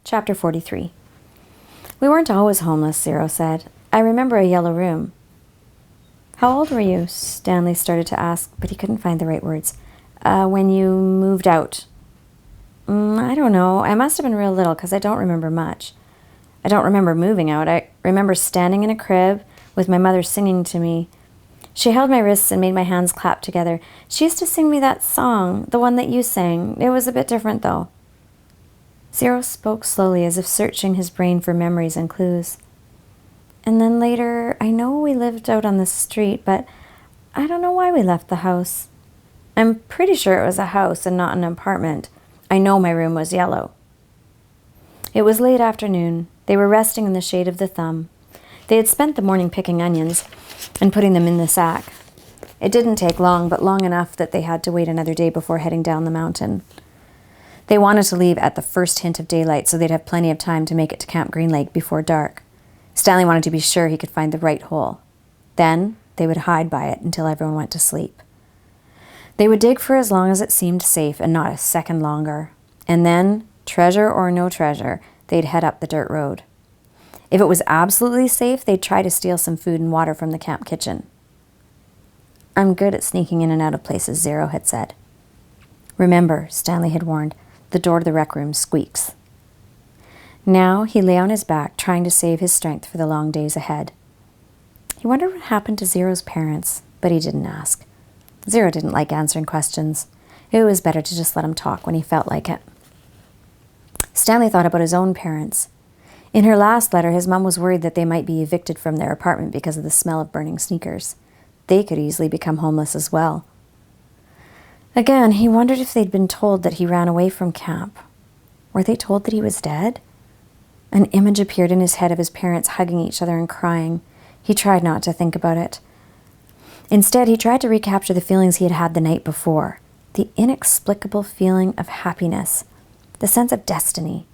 Chapter 43. We weren't always homeless, Zero said. I remember a yellow room. How old were you? Stanley started to ask, but he couldn't find the right words. When you moved out. I don't know. I must have been real little because I don't remember much. I don't remember moving out. I remember standing in a crib with my mother singing to me. She held my wrists and made my hands clap together. She used to sing me that song, the one that you sang. It was a bit different, though. Zero spoke slowly, as if searching his brain for memories and clues. And then later, I know we lived out on the street, but I don't know why we left the house. I'm pretty sure it was a house and not an apartment. I know my room was yellow. It was late afternoon. They were resting in the shade of the thumb. They had spent the morning picking onions and putting them in the sack. It didn't take long, but long enough that they had to wait another day before heading down the mountain. They wanted to leave at the first hint of daylight so they'd have plenty of time to make it to Camp Green Lake before dark. Stanley wanted to be sure he could find the right hole. Then they would hide by it until everyone went to sleep. They would dig for as long as it seemed safe and not a second longer. And then, treasure or no treasure, they'd head up the dirt road. If it was absolutely safe, they'd try to steal some food and water from the camp kitchen. I'm good at sneaking in and out of places, Zero had said. Remember, Stanley had warned, the door to the rec room squeaks. Now he lay on his back, trying to save his strength for the long days ahead. He wondered what happened to Zero's parents, but he didn't ask. Zero didn't like answering questions. It was better to just let him talk when he felt like it. Stanley thought about his own parents. In her last letter, his mom was worried that they might be evicted from their apartment because of the smell of burning sneakers. They could easily become homeless as well. Again, he wondered if they'd been told that he ran away from camp. Were they told that he was dead? An image appeared in his head of his parents hugging each other and crying. He tried not to think about it. Instead, he tried to recapture the feelings he had had the night before. The inexplicable feeling of happiness. The sense of destiny.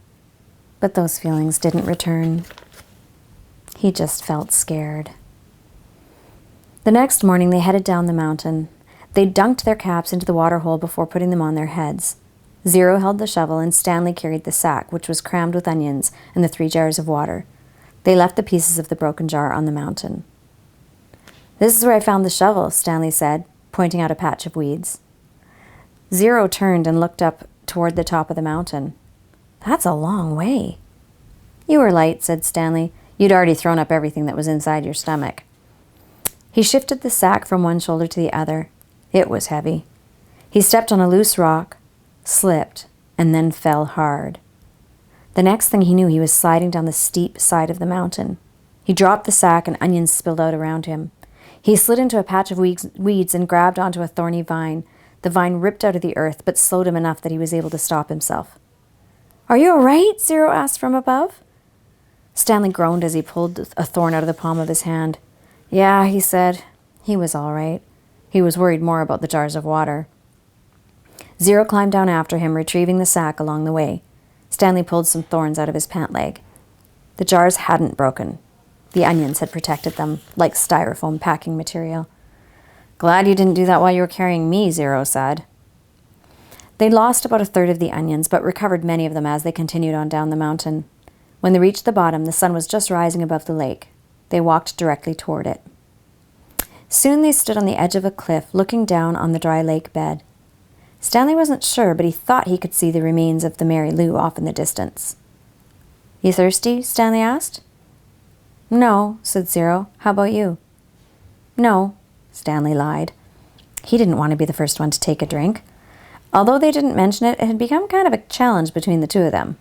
But those feelings didn't return. He just felt scared. The next morning, they headed down the mountain. They dunked their caps into the water hole before putting them on their heads. Zero held the shovel and Stanley carried the sack, which was crammed with onions and the 3 jars of water. They left the pieces of the broken jar on the mountain. This is where I found the shovel, Stanley said, pointing out a patch of weeds. Zero turned and looked up toward the top of the mountain. That's a long way. You were light, said Stanley. You'd already thrown up everything that was inside your stomach. He shifted the sack from one shoulder to the other. It was heavy. He stepped on a loose rock, slipped, and then fell hard. The next thing he knew, he was sliding down the steep side of the mountain. He dropped the sack and onions spilled out around him. He slid into a patch of weeds and grabbed onto a thorny vine. The vine ripped out of the earth, but slowed him enough that he was able to stop himself. Are you all right? Zero asked from above. Stanley groaned as he pulled a thorn out of the palm of his hand. Yeah, he said. He was all right. He was worried more about the jars of water. Zero climbed down after him, retrieving the sack along the way. Stanley pulled some thorns out of his pant leg. The jars hadn't broken. The onions had protected them, like styrofoam packing material. Glad you didn't do that while you were carrying me, Zero said. They lost about a third of the onions, but recovered many of them as they continued on down the mountain. When they reached the bottom, the sun was just rising above the lake. They walked directly toward it. Soon they stood on the edge of a cliff, looking down on the dry lake bed. Stanley wasn't sure, but he thought he could see the remains of the Mary Lou off in the distance. You thirsty? Stanley asked. No, said Zero. How about you? No, Stanley lied. He didn't want to be the first one to take a drink. Although they didn't mention it, it had become kind of a challenge between the two of them.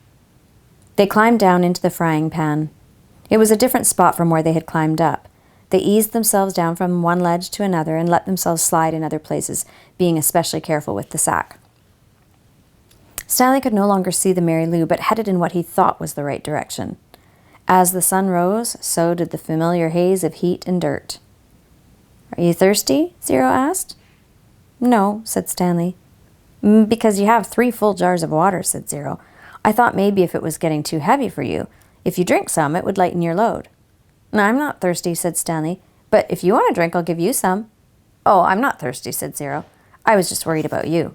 They climbed down into the frying pan. It was a different spot from where they had climbed up. They eased themselves down from one ledge to another and let themselves slide in other places, being especially careful with the sack. Stanley could no longer see the Mary Lou, but headed in what he thought was the right direction. As the sun rose, so did the familiar haze of heat and dirt. Are you thirsty? Zero asked. No, said Stanley. Because you have 3 full jars of water, said Zero. I thought maybe if it was getting too heavy for you, if you drink some, it would lighten your load. No, I'm not thirsty, said Stanley. But if you want a drink, I'll give you some. Oh, I'm not thirsty, said Zero. I was just worried about you.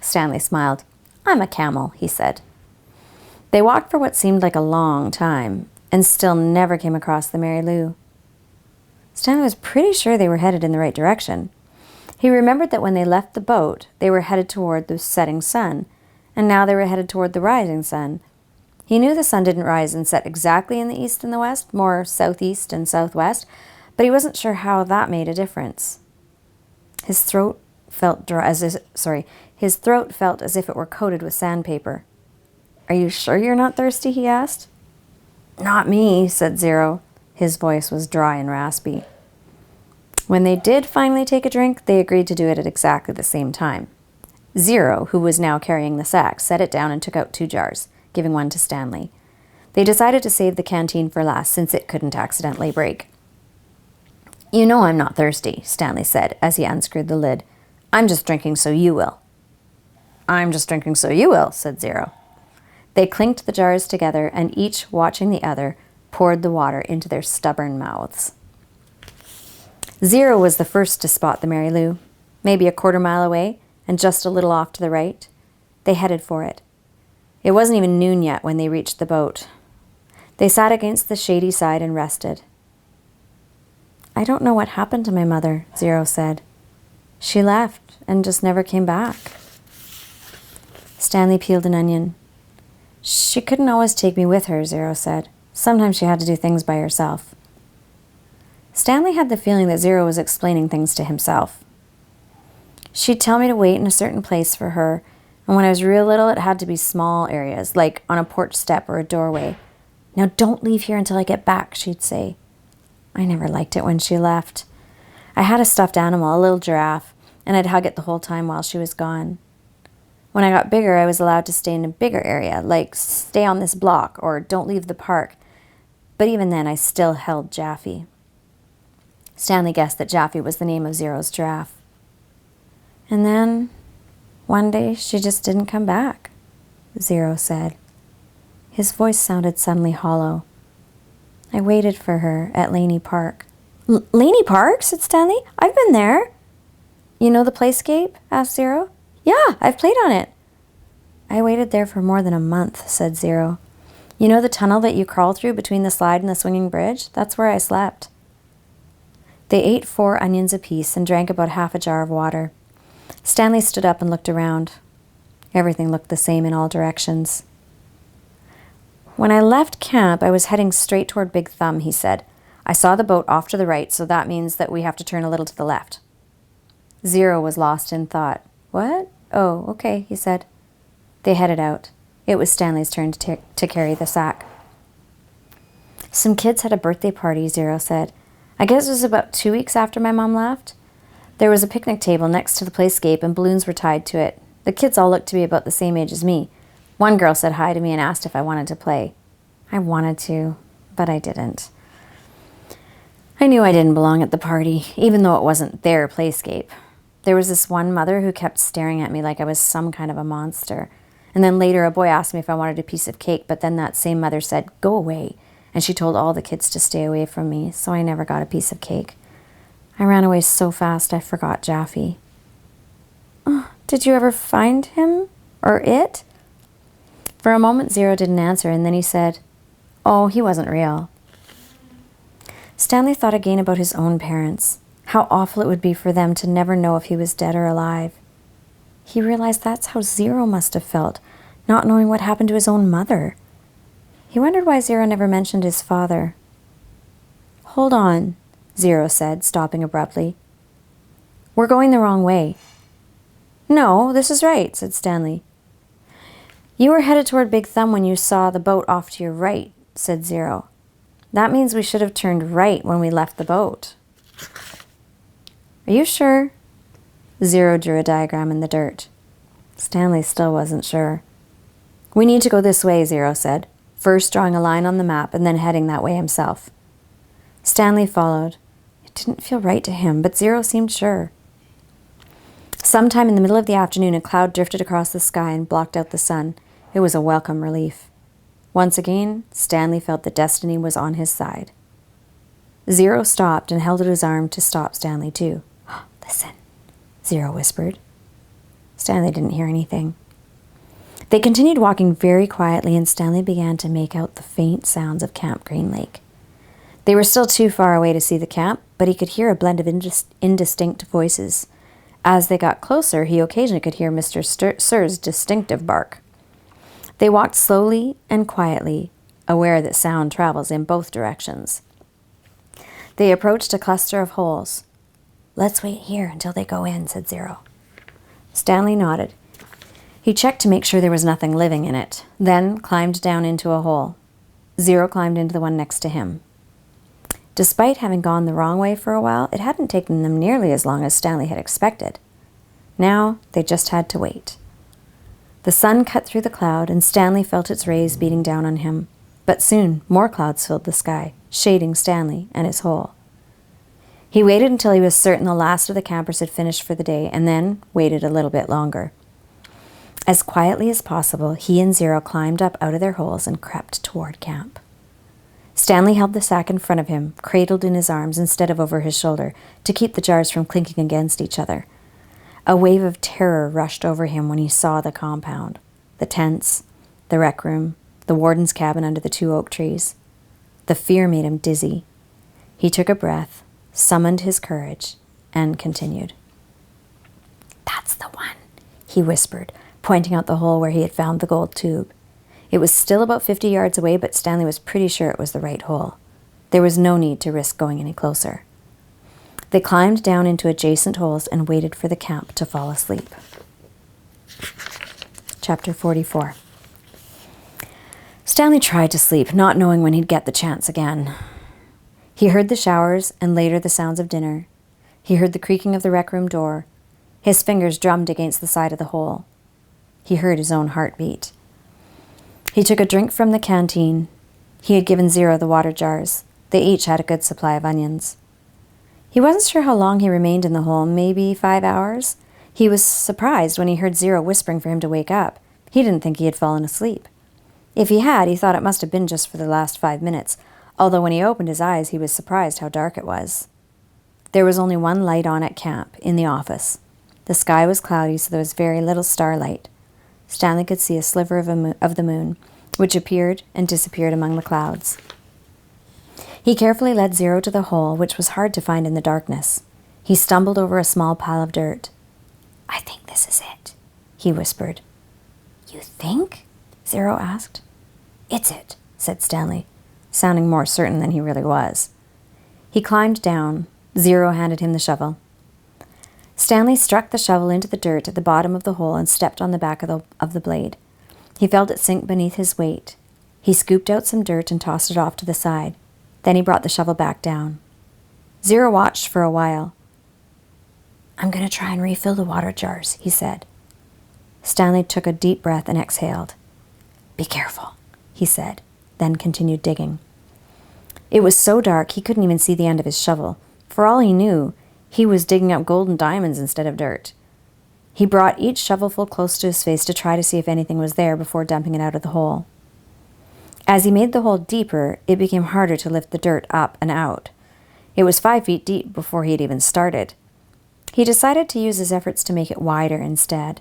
Stanley smiled. I'm a camel, he said. They walked for what seemed like a long time and still never came across the Mary Lou. Stanley was pretty sure they were headed in the right direction. He remembered that when they left the boat, they were headed toward the setting sun, and now they were headed toward the rising sun. He knew the sun didn't rise and set exactly in the east and the west, more southeast and southwest, but he wasn't sure how that made a difference. His throat felt as if it were coated with sandpaper. "Are you sure you're not thirsty?" he asked. "Not me," said Zero. His voice was dry and raspy. When they did finally take a drink, they agreed to do it at exactly the same time. Zero, who was now carrying the sack, set it down and took out 2 jars, giving one to Stanley. They decided to save the canteen for last since it couldn't accidentally break. "You know I'm not thirsty," Stanley said as he unscrewed the lid. "I'm just drinking so you will." "I'm just drinking so you will," said Zero. They clinked the jars together and each, watching the other, poured the water into their stubborn mouths. Zero was the first to spot the Mary Lou, maybe a quarter-mile away and just a little off to the right. They headed for it. It wasn't even noon yet when they reached the boat. They sat against the shady side and rested. "I don't know what happened to my mother," Zero said. "She left and just never came back." Stanley peeled an onion. "She couldn't always take me with her," Zero said. "Sometimes she had to do things by herself." Stanley had the feeling that Zero was explaining things to himself. "She'd tell me to wait in a certain place for her, and when I was real little it had to be small areas, like on a porch step or a doorway. 'Now don't leave here until I get back,' she'd say. I never liked it when she left. I had a stuffed animal, a little giraffe, and I'd hug it the whole time while she was gone. When I got bigger, I was allowed to stay in a bigger area, like stay on this block or don't leave the park. But even then, I still held Jaffe." Stanley guessed that Jaffe was the name of Zero's giraffe. "And then, one day, she just didn't come back," Zero said. His voice sounded suddenly hollow. "I waited for her at Laney Park." "Laney Park?" said Stanley. "I've been there." "You know the playscape?" asked Zero. "Yeah, I've played on it." "I waited there for more than a month," said Zero. "You know the tunnel that you crawl through between the slide and the swinging bridge? That's where I slept." They ate 4 onions apiece and drank about half a jar of water. Stanley stood up and looked around. Everything looked the same in all directions. "When I left camp, I was heading straight toward Big Thumb," he said. "I saw the boat off to the right, so that means that we have to turn a little to the left." Zero was lost in thought. "What? Oh, okay," he said. They headed out. It was Stanley's turn to carry the sack. "Some kids had a birthday party," Zero said. "I guess it was about 2 weeks after my mom left. There was a picnic table next to the playscape and balloons were tied to it. The kids all looked to be about the same age as me. One girl said hi to me and asked if I wanted to play. I wanted to, but I didn't. I knew I didn't belong at the party, even though it wasn't their playscape. There was this one mother who kept staring at me like I was some kind of a monster. And then later a boy asked me if I wanted a piece of cake, but then that same mother said, 'Go away.' And she told all the kids to stay away from me, so I never got a piece of cake. I ran away so fast I forgot Jaffe." "Oh, did you ever find him? Or it?" For a moment Zero didn't answer, and then he said, "Oh, he wasn't real." Stanley thought again about his own parents. How awful it would be for them to never know if he was dead or alive. He realized that's how Zero must have felt, not knowing what happened to his own mother. He wondered why Zero never mentioned his father. "Hold on," Zero said, stopping abruptly. "We're going the wrong way." "No, this is right," said Stanley. "You were headed toward Big Thumb when you saw the boat off to your right," said Zero. "That means we should have turned right when we left the boat." "Are you sure?" Zero drew a diagram in the dirt. Stanley still wasn't sure. "We need to go this way," Zero said, first drawing a line on the map and then heading that way himself. Stanley followed. It didn't feel right to him, but Zero seemed sure. Sometime in the middle of the afternoon, a cloud drifted across the sky and blocked out the sun. It was a welcome relief. Once again, Stanley felt that destiny was on his side. Zero stopped and held out his arm to stop Stanley, too. "Listen," Zero whispered. Stanley didn't hear anything. They continued walking very quietly, and Stanley began to make out the faint sounds of Camp Green Lake. They were still too far away to see the camp, but he could hear a blend of indistinct voices. As they got closer, he occasionally could hear Mr. Sir's distinctive bark. They walked slowly and quietly, aware that sound travels in both directions. They approached a cluster of holes. "Let's wait here until they go in," said Zero. Stanley nodded. He checked to make sure there was nothing living in it, then climbed down into a hole. Zero climbed into the one next to him. Despite having gone the wrong way for a while, it hadn't taken them nearly as long as Stanley had expected. Now they just had to wait. The sun cut through the cloud, and Stanley felt its rays beating down on him. But soon more clouds filled the sky, shading Stanley and his hole. He waited until he was certain the last of the campers had finished for the day, and then waited a little bit longer. As quietly as possible, he and Zero climbed up out of their holes and crept toward camp. Stanley held the sack in front of him, cradled in his arms instead of over his shoulder, to keep the jars from clinking against each other. A wave of terror rushed over him when he saw the compound, the tents, the rec room, the warden's cabin under the 2 oak trees. The fear made him dizzy. He took a breath, summoned his courage, and continued. "That's the one," he whispered, pointing out the hole where he had found the gold tube. It was still about 50 yards away, but Stanley was pretty sure it was the right hole. There was no need to risk going any closer. They climbed down into adjacent holes and waited for the camp to fall asleep. Chapter 44. Stanley tried to sleep, not knowing when he'd get the chance again. He heard the showers and later the sounds of dinner. He heard the creaking of the rec room door. His fingers drummed against the side of the hole. He heard his own heartbeat. He took a drink from the canteen. He had given Zero the water jars. They each had a good supply of onions. He wasn't sure how long he remained in the hole, maybe 5 hours. He was surprised when he heard Zero whispering for him to wake up. He didn't think he had fallen asleep. If he had, he thought it must have been just for the last 5 minutes, although when he opened his eyes, he was surprised how dark it was. There was only one light on at camp, in the office. The sky was cloudy, so there was very little starlight. Stanley could see a sliver of the moon, which appeared and disappeared among the clouds. He carefully led Zero to the hole, which was hard to find in the darkness. He stumbled over a small pile of dirt. "I think this is it," he whispered. "You think?" Zero asked. "It's it," said Stanley, sounding more certain than he really was. He climbed down. Zero handed him the shovel. Stanley struck the shovel into the dirt at the bottom of the hole and stepped on the back of the blade. He felt it sink beneath his weight. He scooped out some dirt and tossed it off to the side. Then he brought the shovel back down. Zero watched for a while. "I'm going to try and refill the water jars," he said. Stanley took a deep breath and exhaled. "Be careful," he said, then continued digging. It was so dark he couldn't even see the end of his shovel. For all he knew, he was digging up gold and diamonds instead of dirt. He brought each shovelful close to his face to try to see if anything was there before dumping it out of the hole. As he made the hole deeper, it became harder to lift the dirt up and out. It was 5 feet deep before he had even started. He decided to use his efforts to make it wider instead.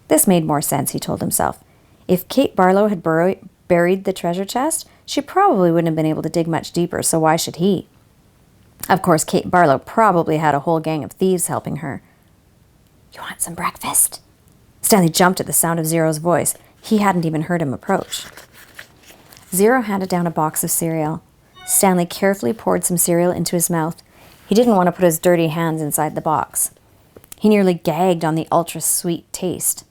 This made more sense, he told himself. If Kate Barlow had buried the treasure chest, she probably wouldn't have been able to dig much deeper, so why should he? Of course, Kate Barlow probably had a whole gang of thieves helping her. "You want some breakfast?" Stanley jumped at the sound of Zero's voice. He hadn't even heard him approach. Zero handed down a box of cereal. Stanley carefully poured some cereal into his mouth. He didn't want to put his dirty hands inside the box. He nearly gagged on the ultra-sweet taste.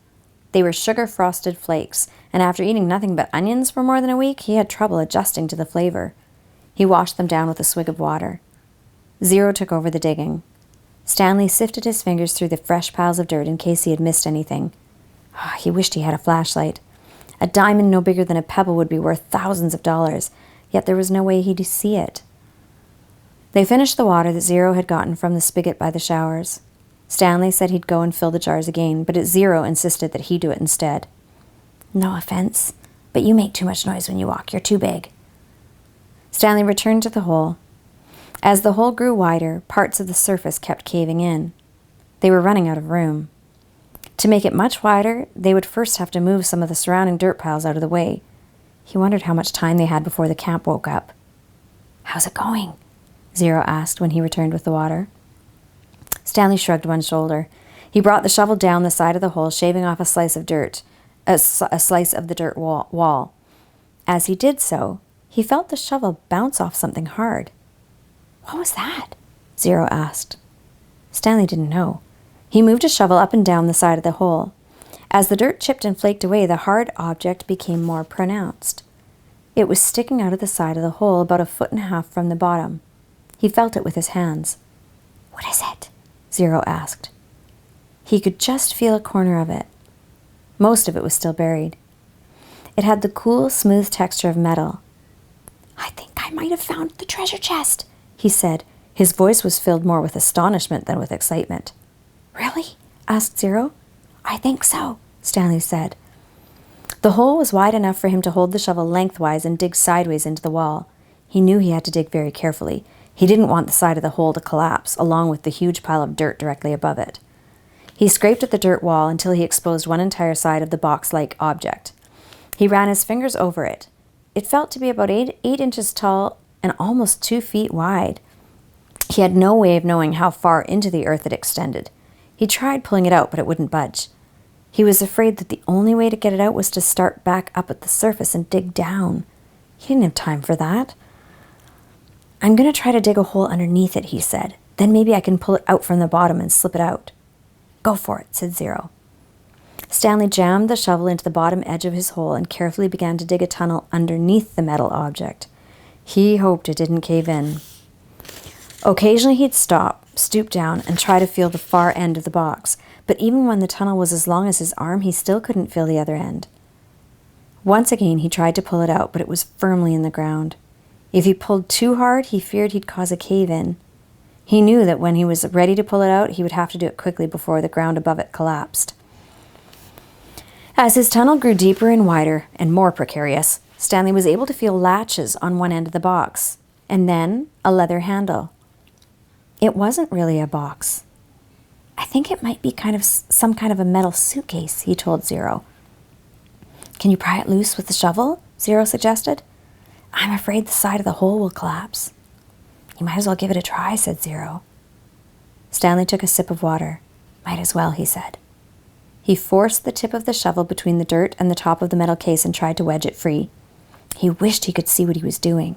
They were sugar-frosted flakes, and after eating nothing but onions for more than a week, he had trouble adjusting to the flavor. He washed them down with a swig of water. Zero took over the digging. Stanley sifted his fingers through the fresh piles of dirt in case he had missed anything. He wished he had a flashlight. A diamond no bigger than a pebble would be worth thousands of dollars, yet there was no way he'd see it. They finished the water that Zero had gotten from the spigot by the showers. Stanley said he'd go and fill the jars again, but Zero insisted that he do it instead. "No offense, but you make too much noise when you walk. You're too big." Stanley returned to the hole. As the hole grew wider, parts of the surface kept caving in. They were running out of room. To make it much wider, they would first have to move some of the surrounding dirt piles out of the way. He wondered how much time they had before the camp woke up. "How's it going?" Zero asked when he returned with the water. Stanley shrugged one shoulder. He brought the shovel down the side of the hole, shaving off a slice of the dirt wall. As he did so, he felt the shovel bounce off something hard. "What was that?" Zero asked. Stanley didn't know. He moved a shovel up and down the side of the hole. As the dirt chipped and flaked away, the hard object became more pronounced. It was sticking out of the side of the hole about 1.5 feet from the bottom. He felt it with his hands. "What is it?" Zero asked. He could just feel a corner of it. Most of it was still buried. It had the cool, smooth texture of metal. "I think I might have found the treasure chest," he said. His voice was filled more with astonishment than with excitement. "Really?" asked Zero. "I think so," Stanley said. The hole was wide enough for him to hold the shovel lengthwise and dig sideways into the wall. He knew he had to dig very carefully. He didn't want the side of the hole to collapse, along with the huge pile of dirt directly above it. He scraped at the dirt wall until he exposed one entire side of the box-like object. He ran his fingers over it. It felt to be about 8 inches tall and almost 2 feet wide. He had no way of knowing how far into the earth it extended. He tried pulling it out, but it wouldn't budge. He was afraid that the only way to get it out was to start back up at the surface and dig down. He didn't have time for that. "I'm going to try to dig a hole underneath it," he said. "Then maybe I can pull it out from the bottom and slip it out." "Go for it," said Zero. Stanley jammed the shovel into the bottom edge of his hole and carefully began to dig a tunnel underneath the metal object. He hoped it didn't cave in. Occasionally he'd stop, stoop down, and try to feel the far end of the box, but even when the tunnel was as long as his arm, he still couldn't feel the other end. Once again he tried to pull it out, but it was firmly in the ground. If he pulled too hard, he feared he'd cause a cave-in. He knew that when he was ready to pull it out, he would have to do it quickly before the ground above it collapsed. As his tunnel grew deeper and wider and more precarious, Stanley was able to feel latches on one end of the box, and then a leather handle. It wasn't really a box. "I think it might be some kind of a metal suitcase," he told Zero. "Can you pry it loose with the shovel?" Zero suggested. "I'm afraid the side of the hole will collapse." "You might as well give it a try," said Zero. Stanley took a sip of water. "Might as well," he said. He forced the tip of the shovel between the dirt and the top of the metal case and tried to wedge it free. He wished he could see what he was doing.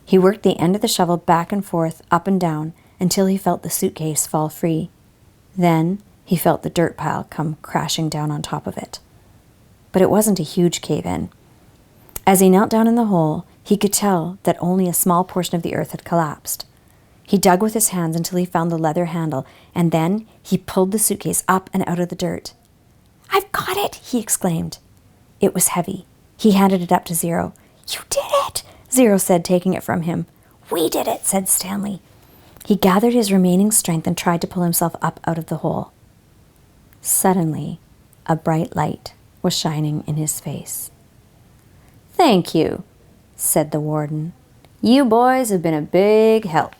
He worked the end of the shovel back and forth, up and down, until he felt the suitcase fall free. Then he felt the dirt pile come crashing down on top of it. But it wasn't a huge cave-in. As he knelt down in the hole, he could tell that only a small portion of the earth had collapsed. He dug with his hands until he found the leather handle, and then he pulled the suitcase up and out of the dirt. "I've got it!" he exclaimed. It was heavy. He handed it up to Zero. "You did it!" Zero said, taking it from him. "We did it," said Stanley. He gathered his remaining strength and tried to pull himself up out of the hole. Suddenly, a bright light was shining in his face. "Thank you," said the warden. "You boys have been a big help."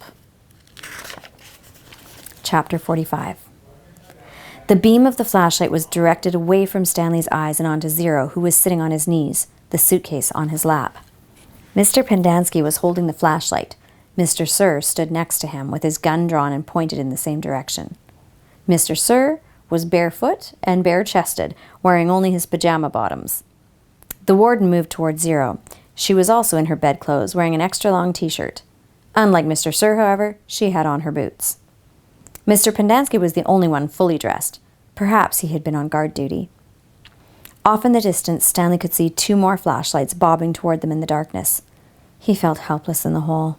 Chapter 45. The beam of the flashlight was directed away from Stanley's eyes and onto Zero, who was sitting on his knees, the suitcase on his lap. Mr. Pendanski was holding the flashlight. Mr. Sir stood next to him, with his gun drawn and pointed in the same direction. Mr. Sir was barefoot and bare-chested, wearing only his pajama bottoms. The warden moved toward Zero. She was also in her bedclothes, wearing an extra-long t-shirt. Unlike Mr. Sir, however, she had on her boots. Mr. Pendanski was the only one fully dressed. Perhaps he had been on guard duty. Off in the distance, Stanley could see 2 more flashlights bobbing toward them in the darkness. He felt helpless in the hole.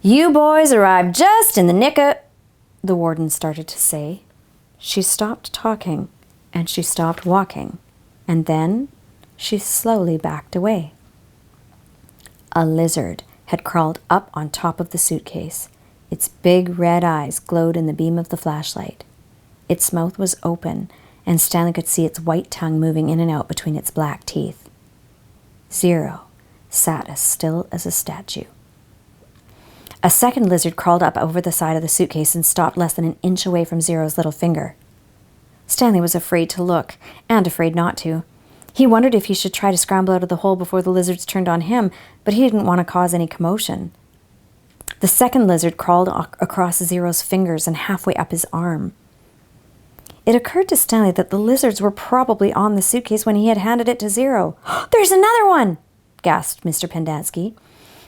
"You boys arrived just in the nick of—" the warden started to say. She stopped talking, and she stopped walking, and then she slowly backed away. A lizard had crawled up on top of the suitcase. Its big red eyes glowed in the beam of the flashlight. Its mouth was open, and Stanley could see its white tongue moving in and out between its black teeth. Zero sat as still as a statue. A second lizard crawled up over the side of the suitcase and stopped less than an inch away from Zero's little finger. Stanley was afraid to look, and afraid not to. He wondered if he should try to scramble out of the hole before the lizards turned on him, but he didn't want to cause any commotion. The second lizard crawled across Zero's fingers and halfway up his arm. It occurred to Stanley that the lizards were probably on the suitcase when he had handed it to Zero. "There's another one!" gasped Mr. Pendanski.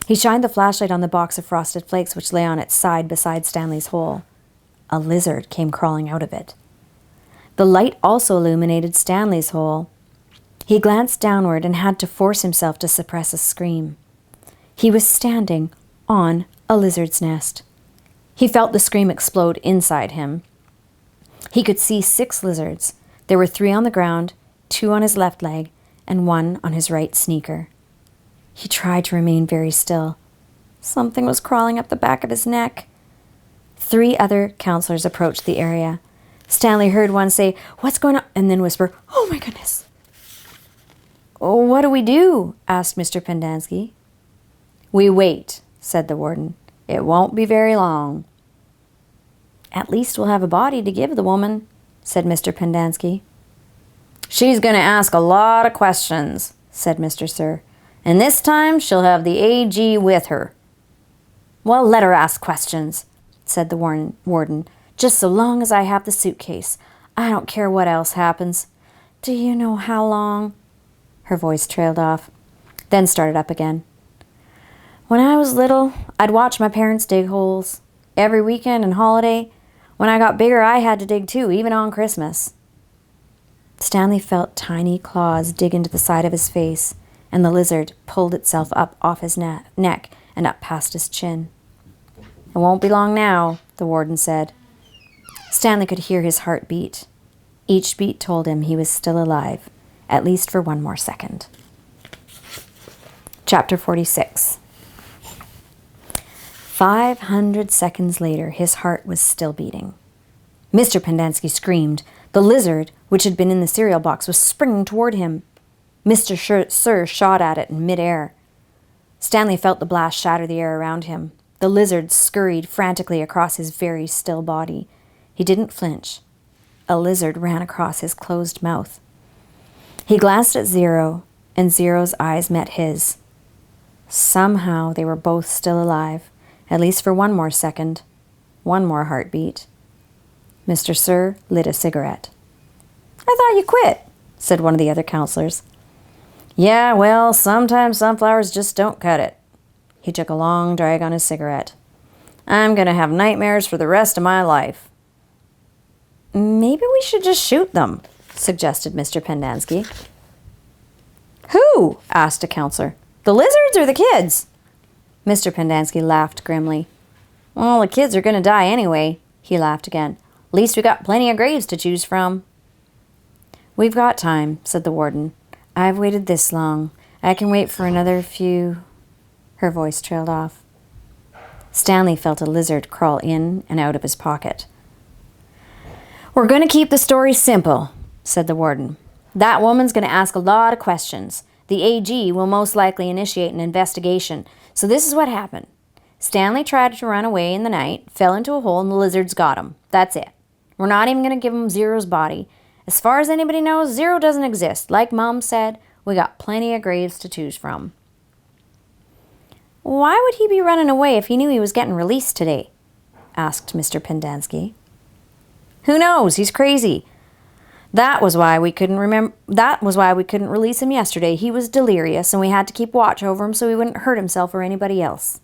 He shined the flashlight on the box of frosted flakes which lay on its side beside Stanley's hole. A lizard came crawling out of it. The light also illuminated Stanley's hole. He glanced downward and had to force himself to suppress a scream. He was standing on a lizard's nest. He felt the scream explode inside him. He could see 6 lizards. There were 3 on the ground, 2 on his left leg, and 1 on his right sneaker. He tried to remain very still. Something was crawling up the back of his neck. 3 other counselors approached the area. Stanley heard one say, "What's going on?" and then whisper, "Oh my goodness." "What do we do?" asked Mr. Pendanski. "We wait," said the warden. "It won't be very long." "At least we'll have a body to give the woman," said Mr. Pendanski. "She's going to ask a lot of questions," said Mr. Sir. "And this time she'll have the AG with her." "Well, let her ask questions," said the warden. "Just so long as I have the suitcase. I don't care what else happens. Do you know how long?" Her voice trailed off, then started up again. "When I was little, I'd watch my parents dig holes. Every weekend and holiday. When I got bigger, I had to dig too, even on Christmas." Stanley felt tiny claws dig into the side of his face, and the lizard pulled itself up off his neck and up past his chin. "It won't be long now," the warden said. Stanley could hear his heart beat. Each beat told him he was still alive, at least for 1 more second. Chapter 46. 500 seconds later, his heart was still beating. Mr. Pendanski screamed. The lizard, which had been in the cereal box, was springing toward him. Mr. Sir shot at it in midair. Stanley felt the blast shatter the air around him. The lizard scurried frantically across his very still body. He didn't flinch. A lizard ran across his closed mouth. He glanced at Zero, and Zero's eyes met his. Somehow they were both still alive, at least for 1 more second, 1 more heartbeat. Mr. Sir lit a cigarette. "I thought you quit," said one of the other counselors. "Yeah, well, sometimes sunflowers just don't cut it." He took a long drag on his cigarette. "I'm going to have nightmares for the rest of my life." "Maybe we should just shoot them," suggested Mr. Pendanski. "Who?" asked a counselor. "The lizards or the kids?" Mr. Pendanski laughed grimly. "Well, the kids are going to die anyway." He laughed again. "At least we got plenty of graves to choose from." "We've got time," said the warden. "I've waited this long. I can wait for another few..." Her voice trailed off. Stanley felt a lizard crawl in and out of his pocket. "We're going to keep the story simple," said the warden. "That woman's going to ask a lot of questions. The AG will most likely initiate an investigation. So this is what happened. Stanley tried to run away in the night, fell into a hole, and the lizards got him. That's it. We're not even going to give him Zero's body. As far as anybody knows, Zero doesn't exist. Like Mom said, we got plenty of graves to choose from." "Why would he be running away if he knew he was getting released today?" asked Mr. Pendanski. "Who knows? He's crazy. That was why we couldn't release him yesterday. He was delirious, and we had to keep watch over him so he wouldn't hurt himself or anybody else."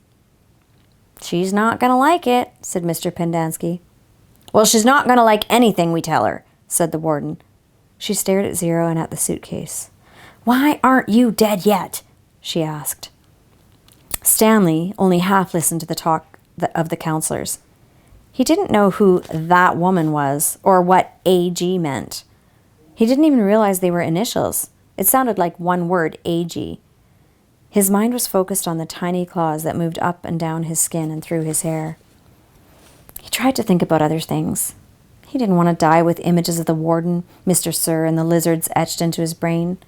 "She's not going to like it," said Mr. Pendanski. "Well, she's not going to like anything we tell her," said the warden. She stared at Zero and at the suitcase. "Why aren't you dead yet?" she asked. Stanley only half listened to the talk of the counselors. He didn't know who that woman was or what AG meant. He didn't even realize they were initials. It sounded like one word, AG. His mind was focused on the tiny claws that moved up and down his skin and through his hair. He tried to think about other things. He didn't want to die with images of the warden, Mr. Sir, and the lizards etched into his brain.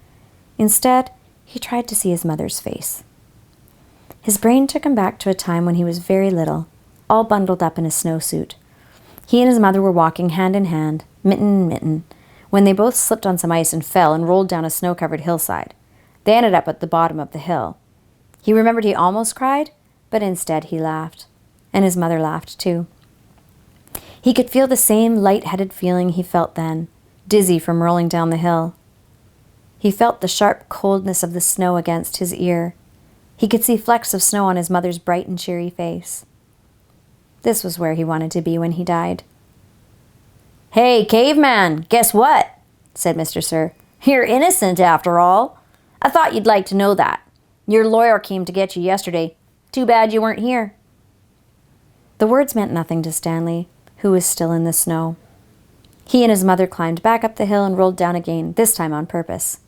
Instead, he tried to see his mother's face. His brain took him back to a time when he was very little, all bundled up in a snowsuit. He and his mother were walking hand in hand, mitten in mitten, when they both slipped on some ice and fell and rolled down a snow-covered hillside. They ended up at the bottom of the hill. He remembered he almost cried, but instead he laughed. And his mother laughed too. He could feel the same light-headed feeling he felt then, dizzy from rolling down the hill. He felt the sharp coldness of the snow against his ear. He could see flecks of snow on his mother's bright and cheery face. This was where he wanted to be when he died. "Hey, caveman, guess what?" said Mr. Sir. "You're innocent after all. I thought you'd like to know that. Your lawyer came to get you yesterday. Too bad you weren't here." The words meant nothing to Stanley, who was still in the snow. He and his mother climbed back up the hill and rolled down again, this time on purpose.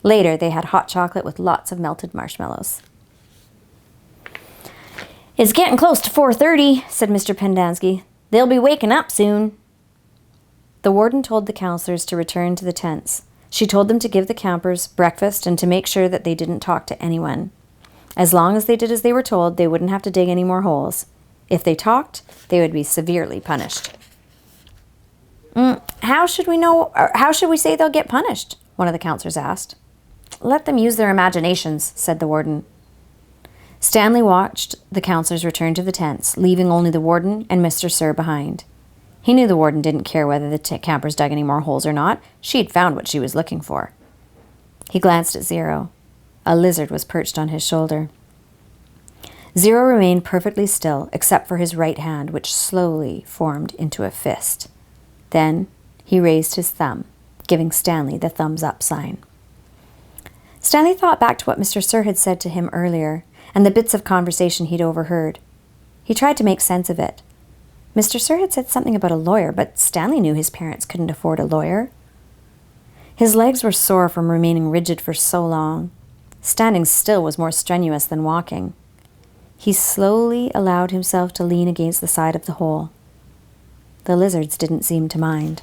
Later, they had hot chocolate with lots of melted marshmallows. "It's getting close to 4:30, said Mr. Pendanski. "They'll be waking up soon." The warden told the counselors to return to the tents. She told them to give the campers breakfast and to make sure that they didn't talk to anyone. As long as they did as they were told, they wouldn't have to dig any more holes. If they talked, they would be severely punished. How should we say they'll get punished?" one of the counselors asked. "Let them use their imaginations," said the warden. Stanley watched the counselors return to the tents, leaving only the warden and Mr. Sir behind. He knew the warden didn't care whether the campers dug any more holes or not. She had found what she was looking for. He glanced at Zero. A lizard was perched on his shoulder. Zero remained perfectly still, except for his right hand, which slowly formed into a fist. Then he raised his thumb, giving Stanley the thumbs-up sign. Stanley thought back to what Mr. Sir had said to him earlier, and the bits of conversation he'd overheard. He tried to make sense of it. Mr. Sir had said something about a lawyer, but Stanley knew his parents couldn't afford a lawyer. His legs were sore from remaining rigid for so long. Standing still was more strenuous than walking. He slowly allowed himself to lean against the side of the hole. The lizards didn't seem to mind.